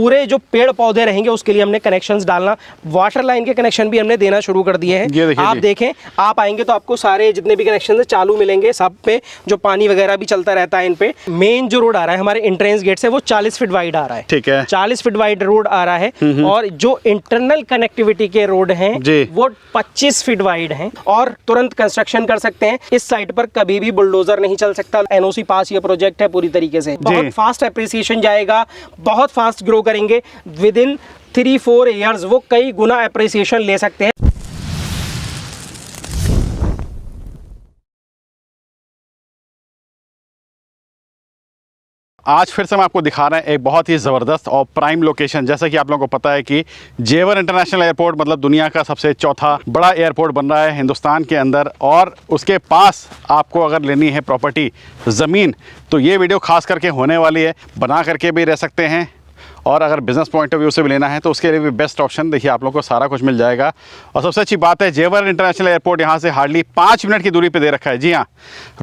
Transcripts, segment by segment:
पूरे जो पेड़ पौधे रहेंगे उसके लिए हमने कनेक्शंस डालना, वाटर लाइन के कनेक्शन भी हमने देना शुरू कर दिए हैं। आप देखें, आप आएंगे तो आपको सारे जितने भी कनेक्शन है चालू मिलेंगे, सब पे जो पानी वगैरह भी चलता रहता है इन पे। मेन जो रोड आ रहा है हमारे एंट्रेंस गेट से वो 40 फीट वाइड आ रहा है। ठीक है, 40 फीट वाइड रोड आ रहा है और जो इंटरनल कनेक्टिविटी के रोड हैं वो 25 फीट वाइड हैं और तुरंत कंस्ट्रक्शन कर सकते हैं। इस साइट पर कभी भी बुलडोजर नहीं चल सकता। एनओसी पास ये प्रोजेक्ट है पूरी तरीके से, बहुत फास्ट एप्रिसिएशन जाएगा, बहुत फास्ट ग्रो करेंगे। विद इन 3-4 ईयर्स वो कई गुना एप्रिसिएशन ले सकते हैं। आज फिर से हम आपको दिखा रहे हैं एक बहुत ही ज़बरदस्त और प्राइम लोकेशन। जैसा कि आप लोगों को पता है कि जेवर इंटरनेशनल एयरपोर्ट मतलब दुनिया का सबसे चौथा बड़ा एयरपोर्ट बन रहा है हिंदुस्तान के अंदर, और उसके पास आपको अगर लेनी है प्रॉपर्टी, ज़मीन, तो ये वीडियो खास करके होने वाली है। बना करके भी रह सकते हैं और अगर बिज़नेस पॉइंट ऑफ व्यू से भी लेना है तो उसके लिए भी बेस्ट ऑप्शन। देखिए, आप लोगों को सारा कुछ मिल जाएगा। और सबसे अच्छी बात है, जेवर इंटरनेशनल एयरपोर्ट यहाँ से हार्डली 5 मिनट की दूरी पे दे रखा है। जी हाँ,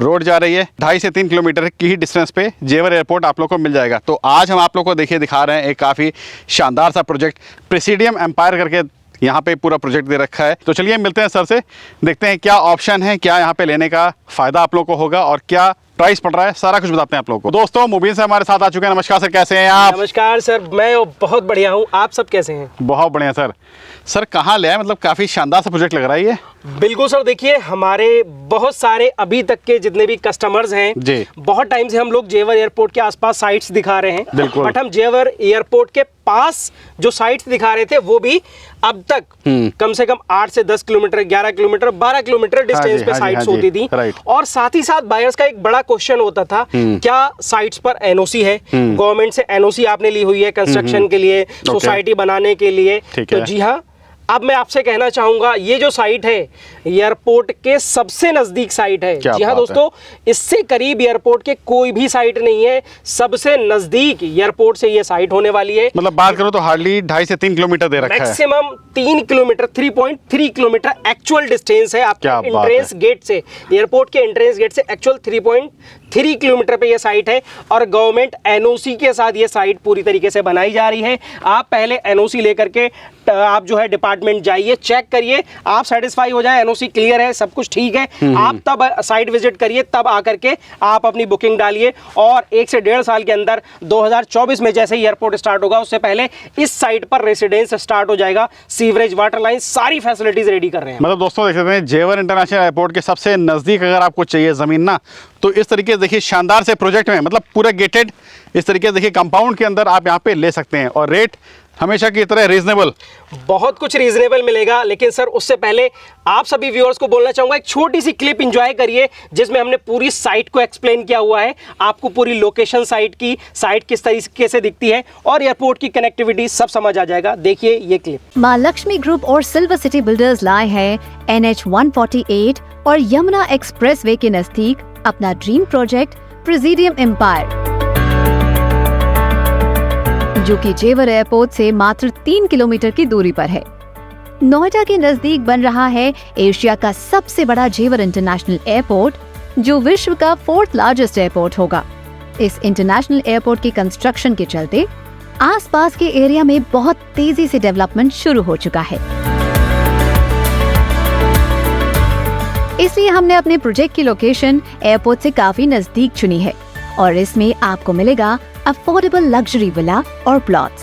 रोड जा रही है, 2.5 से 3 किलोमीटर की ही डिस्टेंस पे जेवर एयरपोर्ट आप लोग को मिल जाएगा। तो आज हम आप लोग को दिखा रहे हैं एक काफ़ी शानदार सा प्रोजेक्ट, प्रेसिडियम एम्पायर करके यहाँ पे पूरा प्रोजेक्ट दे रखा है। तो चलिए मिलते हैं सर से, देखते हैं क्या ऑप्शन है, क्या यहाँ पे लेने का फ़ायदा आप लोग को होगा और क्या प्राइस पड़ रहा है, सारा कुछ बताते हैं आप लोगों को। दोस्तों, मुबीन से हमारे साथ आ चुके हैं। नमस्कार सर, कैसे हैं आप? नमस्कार सर, मैं बहुत बढ़िया हूँ, आप सब कैसे हैं? बहुत बढ़िया सर। सर कहाँ ले आए, मतलब काफ़ी शानदार सा प्रोजेक्ट लग रहा है ये। बिल्कुल सर, देखिए हमारे बहुत सारे अभी तक के जितने भी कस्टमर्स हैं जी, बहुत टाइम से हम लोग जेवर एयरपोर्ट के आसपास साइट्स दिखा रहे हैं। बट हम जेवर एयरपोर्ट के पास जो साइट्स दिखा रहे थे वो भी अब तक कम से कम 8 से 10 किलोमीटर, 11 किलोमीटर, 12 किलोमीटर डिस्टेंस पे साइट्स होती थी। और साथ ही साथ बायर्स का एक बड़ा क्वेश्चन होता था, क्या साइट्स पर एनओसी है, गवर्नमेंट से एनओसी आपने ली हुई है कंस्ट्रक्शन के लिए, सोसाइटी बनाने के लिए? तो जी हाँ, अब मैं आपसे कहना चाहूंगा ये जो साइट है एयरपोर्ट के सबसे नजदीक साइट है। जी हाँ दोस्तों, इससे करीब एयरपोर्ट के कोई भी साइट नहीं है, सबसे नजदीक एयरपोर्ट से ये साइट होने वाली है। मतलब बात करो तो हार्डली 2.5 से 3 किलोमीटर दे रखा है, maximum 3 kilometre, 3.3 kilometre actual distance है आपके एंट्रेंस गेट से, एयरपोर्ट के एंट्रेंस गेट से एक्चुअल 3.3 किलोमीटर पे ये साइट है। और गवर्नमेंट एनओसी के साथ ये साइट पूरी तरीके से बनाई जा रही है। आप पहले एनओसी लेकर के आप जो है डिपार्टमेंट जाइए, चेक करिए, आप सेटिस्फाई हो जाए, एनओसी क्लियर है, सब कुछ ठीक है, आप तब साइट विजिट करिए, तब आकर के आप अपनी बुकिंग डालिए। और 1 से 1.5 साल के अंदर 2024 में जैसे ही एयरपोर्ट स्टार्ट होगा उससे पहले इस साइट पर रेसिडेंस स्टार्ट हो जाएगा। सीवरेज, वाटर लाइन, सारी फैसिलिटीज रेडी कर रहे हैं। मतलब दोस्तों देख सकते हैं, जेवर इंटरनेशनल एयरपोर्ट के सबसे नजदीक अगर आपको चाहिए जमीन ना, तो इस तरीके से देखिए शानदार से प्रोजेक्ट में, मतलब पूरा गेटेड इस तरीके से देखिए कंपाउंड के अंदर आप यहाँ पे ले सकते हैं। और रेट हमेशा की तरह रीजनेबल, बहुत कुछ रीजनेबल मिलेगा। लेकिन सर उससे पहले आप सभी व्यूअर्स को बोलना चाहूंगा, एक छोटी सी क्लिप एंजॉय करिए जिसमें हमने पूरी साइट को एक्सप्लेन किया हुआ है, आपको पूरी लोकेशन साइट की, साइट किस तरीके से दिखती है और एयरपोर्ट की कनेक्टिविटी सब समझ आ जाएगा। देखिए ये क्लिप। मां लक्ष्मी ग्रुप और सिल्वर सिटी बिल्डर्स लाए हैं NH 148 और यमुना एक्सप्रेसवे के नजदीक अपना ड्रीम प्रोजेक्ट प्रेसिडियम एम्पायर, जो कि जेवर एयरपोर्ट से मात्र 3 किलोमीटर की दूरी पर है। नोएडा के नजदीक बन रहा है एशिया का सबसे बड़ा जेवर इंटरनेशनल एयरपोर्ट, जो विश्व का 4th लार्जेस्ट एयरपोर्ट होगा। इस इंटरनेशनल एयरपोर्ट की कंस्ट्रक्शन के चलते आसपास के एरिया में बहुत तेजी से डेवलपमेंट शुरू हो चुका है। इसलिए हमने अपने प्रोजेक्ट की लोकेशन एयरपोर्ट से काफी नजदीक चुनी है और इसमें आपको मिलेगा अफोर्डेबल लग्जरी विला और प्लॉट्स।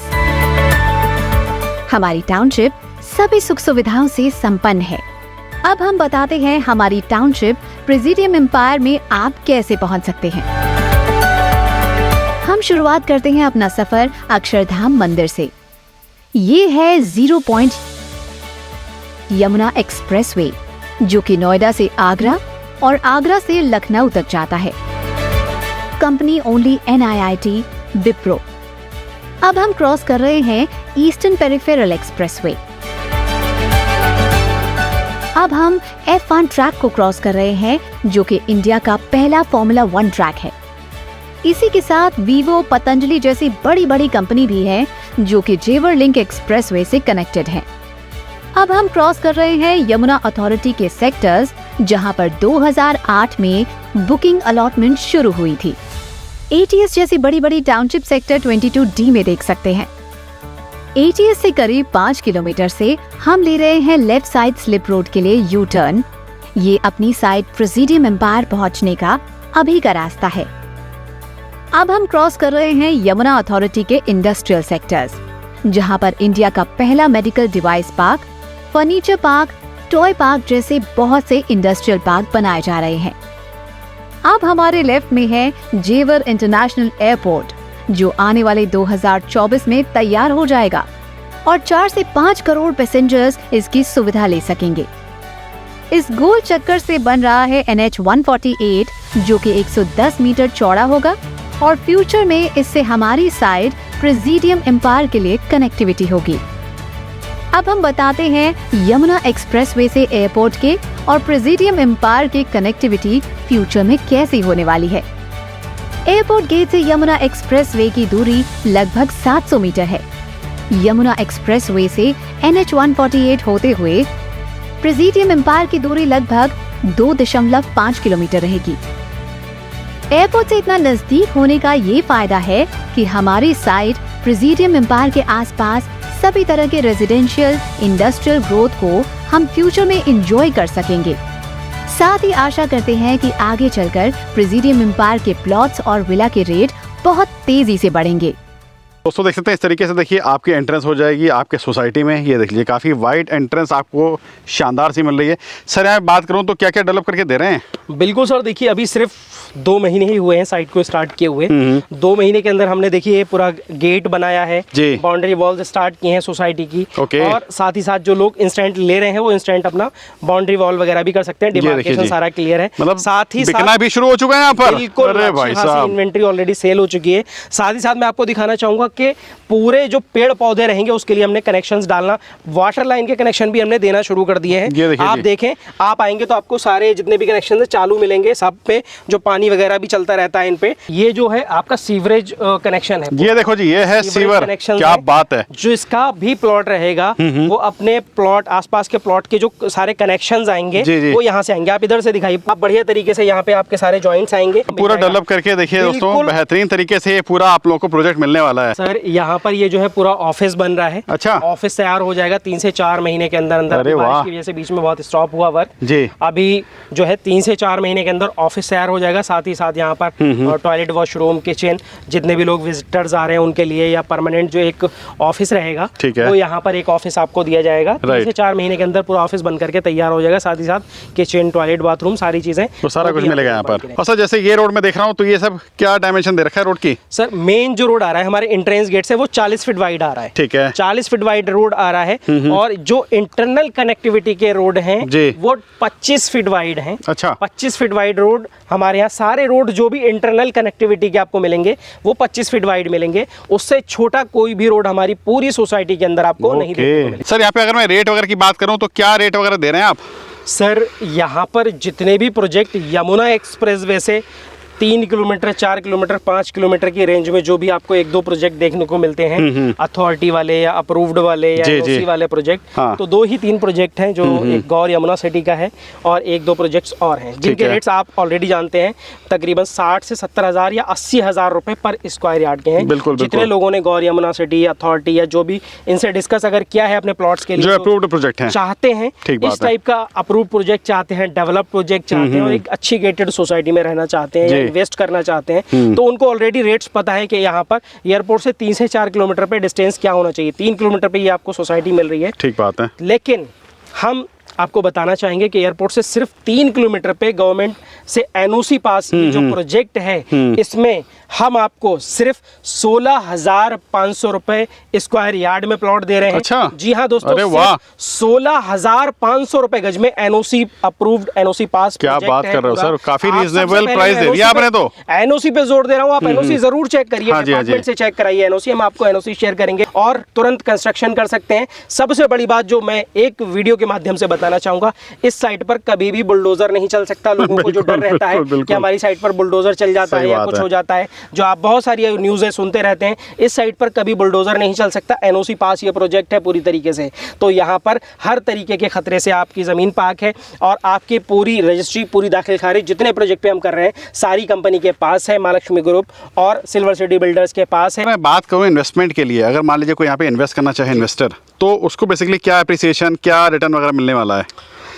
हमारी टाउनशिप सभी सुख सुविधाओं से संपन्न है। अब हम बताते हैं हमारी टाउनशिप प्रेसिडियम एम्पायर में आप कैसे पहुंच सकते हैं। हम शुरुआत करते हैं अपना सफर अक्षरधाम मंदिर से। ये है 0 पॉइंट यमुना एक्सप्रेसवे, जो कि नोएडा से आगरा और आगरा से लखनऊ तक जाता है। Company only NIIT Wipro. अब हम क्रॉस कर रहे हैं ईस्टर्न पेरिफेरल एक्सप्रेसवे। अब हम F1 ट्रैक को क्रॉस कर रहे हैं, जो कि इंडिया का पहला फॉर्मूला 1 ट्रैक है। इसी के साथ वीवो, पतंजलि जैसी बड़ी बड़ी कंपनी भी है, जो कि जेवर लिंक एक्सप्रेसवे से कनेक्टेड है। अब हम क्रॉस कर रहे हैं यमुना अथॉरिटी के सेक्टर्स, जहां पर 2008 में बुकिंग अलॉटमेंट शुरू हुई थी। ATS जैसी बड़ी बड़ी टाउनशिप सेक्टर 22D में देख सकते हैं। ATS से करीब 5 किलोमीटर से हम ले रहे हैं लेफ्ट साइड स्लिप रोड के लिए यू टर्न। ये अपनी साइड प्रेसिडियम एम्पायर पहुंचने का अभी का रास्ता है। अब हम क्रॉस कर रहे हैं यमुना अथॉरिटी के इंडस्ट्रियल सेक्टर्स, जहां पर इंडिया का पहला medical device park, furniture park, toy park जैसे बहुत से इंडस्ट्रियल पार्क बनाए जा रहे हैं। अब हमारे लेफ्ट में है जेवर इंटरनेशनल एयरपोर्ट, जो आने वाले 2024 में तैयार हो जाएगा और 4 से 5 करोड़ पैसेंजर्स इसकी सुविधा ले सकेंगे। इस गोल चक्कर से बन रहा है NH 148, जो कि 110 मीटर चौड़ा होगा और फ्यूचर में इससे हमारी साइड प्रेसिडियम एम्पायर के लिए कनेक्टिविटी होगी। अब हम बताते हैं यमुना एक्सप्रेसवे से एयरपोर्ट के और प्रेसिडियम एम्पायर के कनेक्टिविटी फ्यूचर में कैसी होने वाली है। एयरपोर्ट गेट से यमुना एक्सप्रेसवे की दूरी लगभग 700 मीटर है। यमुना एक्सप्रेसवे से NH 148 होते हुए प्रेसिडियम एम्पायर की दूरी लगभग 2.5 किलोमीटर रहेगी। एयरपोर्ट से इतना नजदीक होने का ये फायदा है कि हमारी साइड प्रेसिडियम एम्पायर के आसपास सभी तरह के रेजिडेंशियल इंडस्ट्रियल ग्रोथ को हम फ्यूचर में एंजॉय कर सकेंगे। साथ ही आशा करते हैं कि आगे चलकर प्रेसिडियम एम्पायर के प्लॉट्स और विला के रेट बहुत तेजी से बढ़ेंगे। दोस्तों देख सकते हैं, इस तरीके से देखिए आपकी एंट्रेंस हो जाएगी आपके सोसाइटी में। ये देख लीजिए काफ़ी वाइड एंट्रेंस आपको शानदार सी मिल रही है। सर यहाँ बात करूँ तो क्या क्या डेवलप करके दे रहे हैं? बिल्कुल सर, देखिए अभी सिर्फ 2 महीने ही हुए हैं साइट को स्टार्ट किए हुए। 2 महीने के अंदर हमने देखिए पूरा गेट बनाया है, बाउंड्री वॉल स्टार्ट किए हैं सोसाइटी की, और साथ ही साथ जो लोग इंस्टेंट ले रहे हैं वो इंस्टेंट अपना बाउंड्री वॉल वगैरह भी कर सकते हैं। डिमार्केशन सारा क्लियर है, मतलब साथ ही बिकना भी शुरू हो चुका है यहाँ पर। बिल्कुल, इन्वेंट्री ऑलरेडी सेल हो चुकी है। साथ ही साथ मैं आपको दिखाना चाहूंगा कि पूरे जो पेड़ पौधे रहेंगे उसके लिए हमने कनेक्शंस डालना, वाटर लाइन के कनेक्शन भी हमने देना शुरू कर दिए हैं। आप देखें, आप आएंगे तो आपको सारे जितने भी कनेक्शन चालू मिलेंगे, सब पे जो पानी वगैरह भी चलता रहता है इन पे। ये जो है आपका सीवरेज कनेक्शन है, ये देखो जी, ये है सीवर कनेक्शन। क्या बात है। जो इसका भी प्लॉट रहेगा वो अपने प्लॉट, आसपास के प्लॉट के जो सारे कनेक्शंस आएंगे वो यहाँ से आएंगे। आप इधर से दिखाइए, आप बढ़िया तरीके से यहाँ पे आपके सारे जॉइंट्स आएंगे। पूरा डेवलप करके देखिए दोस्तों, बेहतरीन तरीके से ये पूरा आप लोगों को प्रोजेक्ट मिलने वाला है। सर यहाँ पर ये जो है पूरा ऑफिस बन रहा है। अच्छा, ऑफिस तैयार हो जाएगा 3 से 4 महीने के अंदर अंदर। बारिश की वजह से बीच में बहुत स्टॉप हुआ वर्क जी। अभी जो है 3 से 4 महीने के अंदर ऑफिस तैयार हो जाएगा। साथ ही साथ यहाँ पर टॉयलेट, वॉशरूम, किचन, जितने भी लोग विजिटर्स आ रहे हैं उनके लिए या परमानेंट जो एक ऑफिस रहेगा वो यहाँ पर एक ऑफिस आपको दिया जाएगा। 3 से 4 महीने के अंदर पूरा ऑफिस बन करके तैयार हो जाएगा। साथ ही साथ किचन, टॉयलेट, बाथरूम, सारी चीजें तो सारा कुछ मिलेगा यहाँ पर। और सर जैसे ये रोड में देख रहा हूँ तो ये सब क्या डायमेंशन दे रखा है रोड की? सर मेन जो रोड आ रहा है हमारे एंट्रेंस गेट से वो 40 फीट वाइड आ रहा है। ठीक है, 40 फीट वाइड रोड आ रहा है। और जो इंटरनल कनेक्टिविटी के रोड हैं वो 25 फीट वाइड हैं। अच्छा, 25 फीट वाइड रोड हमारे यहाँ सारे रोड जो भी इंटरनल कनेक्टिविटी के आपको मिलेंगे वो 25 फीट वाइड मिलेंगे। उससे छोटा कोई भी रोड हमारी पूरी सोसाइटी के अंदर आपको नहीं देखने को मिलेगा। सर यहाँ पे अगर मैं रेट वगैरह की बात करूँ तो क्या रेट वगैरह दे रहे हैं आप? सर यहाँ पर जितने भी प्रोजेक्ट यमुना एक्सप्रेसवे से 3 किलोमीटर, 4 किलोमीटर, 5 किलोमीटर की रेंज में जो भी आपको 1-2 प्रोजेक्ट देखने को मिलते हैं, अथॉरिटी वाले या अप्रूव्ड वाले या एनओसी वाले प्रोजेक्ट, तो 2 ही 3 प्रोजेक्ट हैं, जो एक गौर यमुना सिटी का है और 1-2 प्रोजेक्ट्स और हैं, जिनके रेट्स आप ऑलरेडी जानते हैं, तकरीबन 60 से 70 हज़ार या 80 हज़ार रुपए पर स्क्वायर यार्ड के हैं। बिल्कुल, जितने लोगों ने गौर यमुना सिटी, अथॉरिटी या जो भी इनसे डिस्कस अगर किया है अपने प्लॉट्स के लिए, जो अप्रूव्ड प्रोजेक्ट हैं, चाहते हैं इस टाइप का अप्रूव प्रोजेक्ट चाहते हैं, डेवलप प्रोजेक्ट चाहते हैं और एक अच्छी गेटेड सोसाइटी में रहना चाहते हैं, इन्वेस्ट करना चाहते हैं, तो उनको ऑलरेडी रेट्स पता है कि यहाँ पर एयरपोर्ट से 3 से 4 किलोमीटर पे डिस्टेंस क्या होना चाहिए। 3 किलोमीटर पे ये आपको सोसाइटी मिल रही है। ठीक बात है। लेकिन हम आपको बताना चाहेंगे कि एयरपोर्ट से सिर्फ 3 किलोमीटर पे गवर्नमेंट से एनओसी पास जो प्रोजेक्ट है, इसमें हम आपको सिर्फ 16,500 रुपए स्क्वायर यार्ड में प्लॉट दे रहे हैं। अच्छा? जी हाँ दोस्तों, 16,500 रुपए गज में एनओसी अप्रूव्ड, एनओसी पास। क्या बात कर रहे हो सर, काफी रीजनेबल प्राइस दे दिया आपने। तो एनओसी पे जोर दे रहा हूँ, आप एनओसी जरूर चेक करिए, डिपार्टमेंट से चेक कराइए एनओसी, हम आपको एनओसी शेयर करेंगे और तुरंत कंस्ट्रक्शन कर सकते हैं। सबसे बड़ी बात जो मैं एक वीडियो के माध्यम से बता बताना चाहूँगा, इस साइट पर कभी भी बुलडोजर नहीं चल सकता। लोगों को जो डर रहता है कि हमारी साइट पर बुलडोजर चल जाता है या कुछ हो जाता है, जो आप बहुत सारी न्यूज़ें सुनते रहते हैं, इस साइट पर कभी बुलडोजर नहीं चल सकता। एनओसी पास ये प्रोजेक्ट है पूरी तरीके से, तो यहाँ पर हर तरीके के खतरे से आपकी ज़मीन पाक है और आपकी पूरी रजिस्ट्री, पूरी दाखिल खारिज जितने प्रोजेक्ट पे हम कर रहे हैं सारी कंपनी के पास है, महालक्ष्मी ग्रुप और सिल्वर सिटी बिल्डर्स के पास है। मैं बात करूँ इन्वेस्टमेंट के लिए, अगर मान लीजिए कोई यहाँ पे इन्वेस्ट करना चाहे इन्वेस्टर, तो उसको बेसिकली क्या अप्रिसिएशन, क्या रिटर्न वगैरह मिलने वाला है?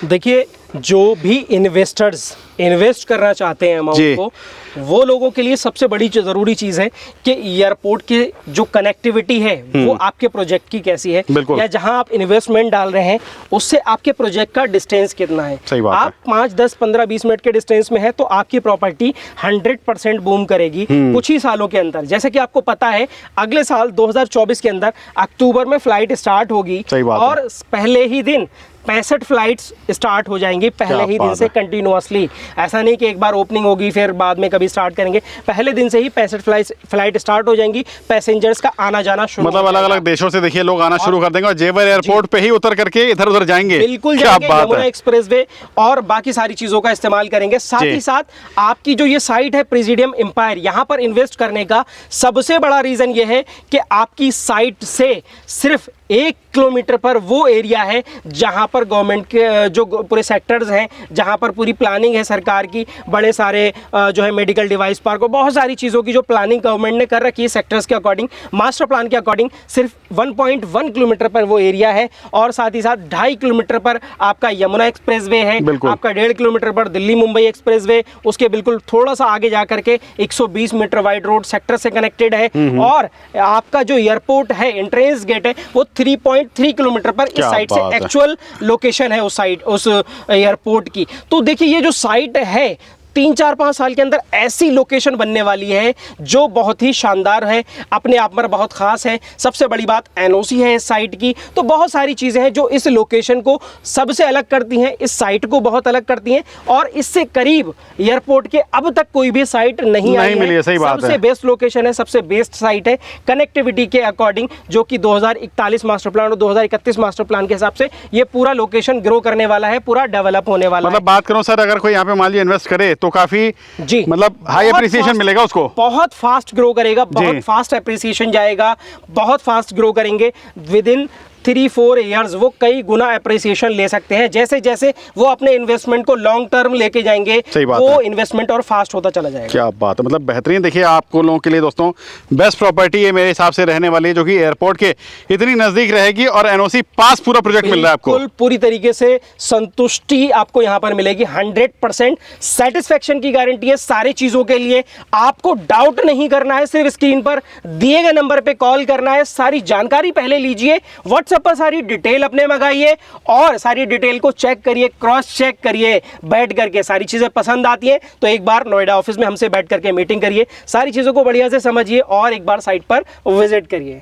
देखिए, जो भी इन्वेस्टर्स इन्वेस्ट करना चाहते हैं अमाउंट को, वो लोगों के लिए सबसे बड़ी ज़रूरी चीज़ है कि एयरपोर्ट के जो कनेक्टिविटी है वो आपके प्रोजेक्ट की कैसी है, या जहां आप इन्वेस्टमेंट डाल रहे हैं उससे आपके प्रोजेक्ट का डिस्टेंस कितना है। सही बात आप 5, 10, 15, 20 मिनट के डिस्टेंस में है तो आपकी प्रॉपर्टी 100% बूम करेगी कुछ ही सालों के अंदर। जैसे कि आपको पता है अगले साल 2024 के अंदर अक्टूबर में फ्लाइट स्टार्ट होगी और पहले ही दिन 65 फ्लाइट्स स्टार्ट हो जाएंगी पहले ही दिन से कंटिन्यूअसली। ऐसा नहीं कि एक बार ओपनिंग होगी फिर बाद में कभी स्टार्ट करेंगे, पहले दिन से ही 65 फ्लाइट स्टार्ट हो जाएंगी, पैसेंजर्स का आना जाना शुरू, मतलब अलग अलग देशों से देखिए लोग आना शुरू कर देंगे और जेवर एयरपोर्ट पे ही उतर करके इधर उधर जाएंगे। बिल्कुल जाएंगे, यमुना एक्सप्रेसवे और बाकी सारी चीजों का इस्तेमाल करेंगे। साथ ही साथ आपकी जो ये साइट है प्रेसिडियम एम्पायर, यहाँ पर इन्वेस्ट करने का सबसे बड़ा रीजन ये है कि आपकी साइट से सिर्फ 1 किलोमीटर पर वो एरिया है जहां पर गवर्नमेंट के जो पूरे सेक्टर्स हैं, जहां पर पूरी प्लानिंग है सरकार की, बड़े सारे जो है मेडिकल डिवाइस पार्क और बहुत सारी चीज़ों की जो प्लानिंग गवर्नमेंट ने कर रखी है सेक्टर्स के अकॉर्डिंग, मास्टर प्लान के अकॉर्डिंग, सिर्फ 1.1 किलोमीटर पर वो एरिया है। और साथ ही साथ 2.5 किलोमीटर पर आपका यमुना एक्सप्रेसवे है, आपका 1.5 किलोमीटर पर दिल्ली मुंबई एक्सप्रेसवे, उसके बिल्कुल थोड़ा सा आगे जा करके 120 मीटर वाइड रोड सेक्टर से कनेक्टेड है। और आपका जो एयरपोर्ट है एंट्रेंस गेट है वो 3.3 किलोमीटर पर इस साइट से एक्चुअल लोकेशन है उस एयरपोर्ट की। तो देखिए ये जो साइट है 3, 4, 5 साल के अंदर ऐसी लोकेशन बनने वाली है जो बहुत ही शानदार है, अपने आप में बहुत खास है। सबसे बड़ी बात एनओसी है इस साइट की, तो बहुत सारी चीज़ें हैं जो इस लोकेशन को सबसे अलग करती हैं, इस साइट को बहुत अलग करती हैं और इससे करीब एयरपोर्ट के अब तक कोई भी साइट नहीं आई है। सही बात है। सबसे बेस्ट लोकेशन है, सबसे बेस्ट साइट है कनेक्टिविटी के अकॉर्डिंग, जो कि 2041 मास्टर प्लान और 2031 मास्टर प्लान के हिसाब से ये पूरा लोकेशन ग्रो करने वाला है, पूरा डेवलप होने वाला है। मतलब बात करूं सर, अगर कोई यहाँ पे मान लीजिए इन्वेस्ट करे तो काफी जी मतलब हाई अप्रिसिएशन मिलेगा उसको, बहुत फास्ट ग्रो करेगा, बहुत फास्ट अप्रिसिएशन जाएगा, बहुत फास्ट ग्रो करेंगे। विद इन 3-4 ईयर्स वो कई गुना अप्रिसिएशन ले सकते हैं। जैसे जैसे वो अपने इन्वेस्टमेंट को लॉन्ग टर्म लेके जाएंगे वो इन्वेस्टमेंट और फास्ट होता चला जाएगा। क्या बात है, मतलब बेहतरीन। देखिए आपको लोगों के लिए दोस्तों बेस्ट प्रॉपर्टी है मेरे हिसाब से रहने वाली है, जो कि एयरपोर्ट के इतनी नजदीक रहेगी और एनओसी पास पूरा प्रोजेक्ट मिल रहा है आपको, पूरी तरीके से संतुष्टि आपको यहाँ पर मिलेगी। 100% सेटिस्फेक्शन की गारंटी है सारी चीजों के लिए। आपको डाउट नहीं करना है, सिर्फ स्क्रीन पर दिए गए नंबर पे कॉल करना है, सारी जानकारी पहले लीजिए, व्हाट्सएप पर सारी डिटेल अपने मंगाइए और सारी डिटेल को चेक करिए, क्रॉस चेक करिए बैठ करके। सारी चीजें पसंद आती हैं तो एक बार नोएडा ऑफिस में हमसे बैठ करके मीटिंग करिए, सारी चीजों को बढ़िया से समझिए और एक बार साइट पर विजिट करिए।